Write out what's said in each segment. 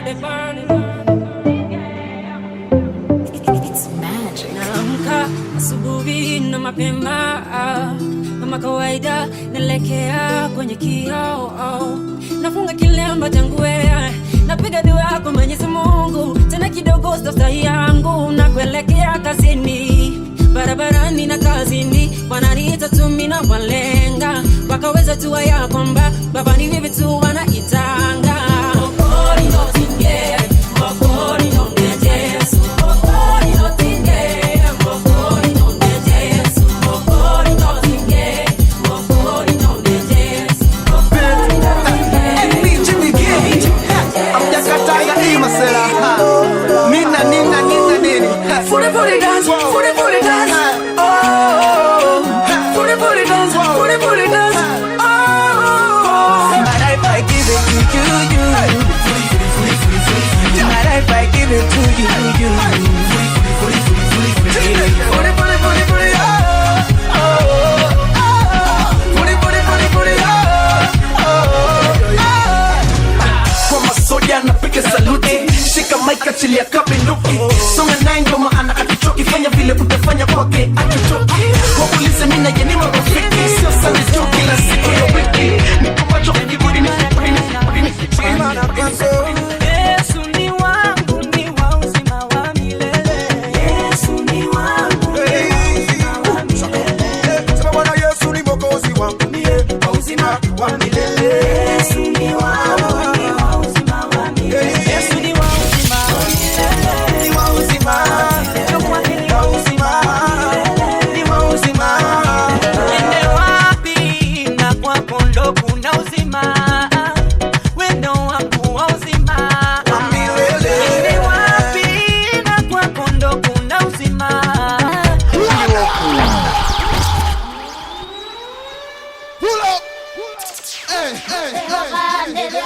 It's magic. Naamka asubuhi na mapema, kama kawaida naelekea kwenye kioo, nafunga kilemba changu wewe, napiga dua kwa Mwenyezi Mungu, tena kidogo staftahi yangu na kuelekea kazini. Barabarani na kazini wananiita tu mimi na walenga, wakaweza tu ya kwamba baba ni vipi tu wanaitanga. Okori no tinge, okori no nejes, okori no tinge, okori no nejes, okori no tinge, okori no nejes, okori no tinge. Amjakataga hii masela Nina nini Furi dance, furi dance Oh Furi dance, furi dance Oh My life I give it to you My life I give it to you Furi Kwa masoja napiga saluti Shika mic achilia kabinduki Songa naye ndo maana atuchoki Fanya vile utafanya kwake atuchoki Wakulize mina yeni marafiki Sio sana juu kila siku ya wiki Niko macho kiburi ni kiburi ni kiburi ni kiburi Yesu ni wangu ni wa uzima wa milele Yesu ni wangu ni wa uzima wa milele Sema Bwana Yesu ni mwokozi wangu Niye wa uzima wa milele Yesu ni wangu ni wa uzima wa milele Yesu ni wa uzima wa milele Ni wa uzima Wa uzima Ni wa uzima Ende wapi na kwako ndo kuna uzima Wendo wangu wa uzima Wa milele Ende wapi na kwako ndo kuna uzima Pull up Hey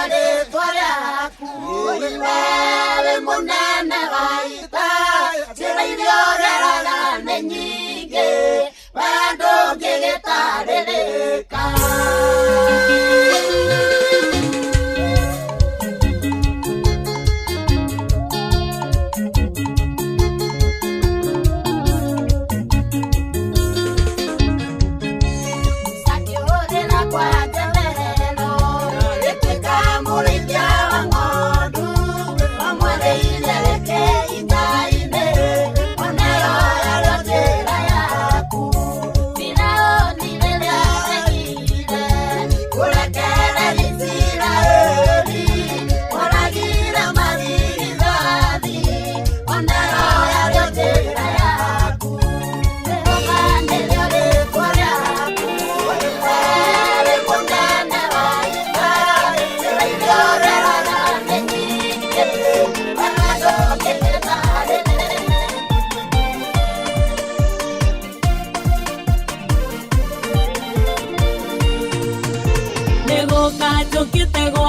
Nego kacho kitego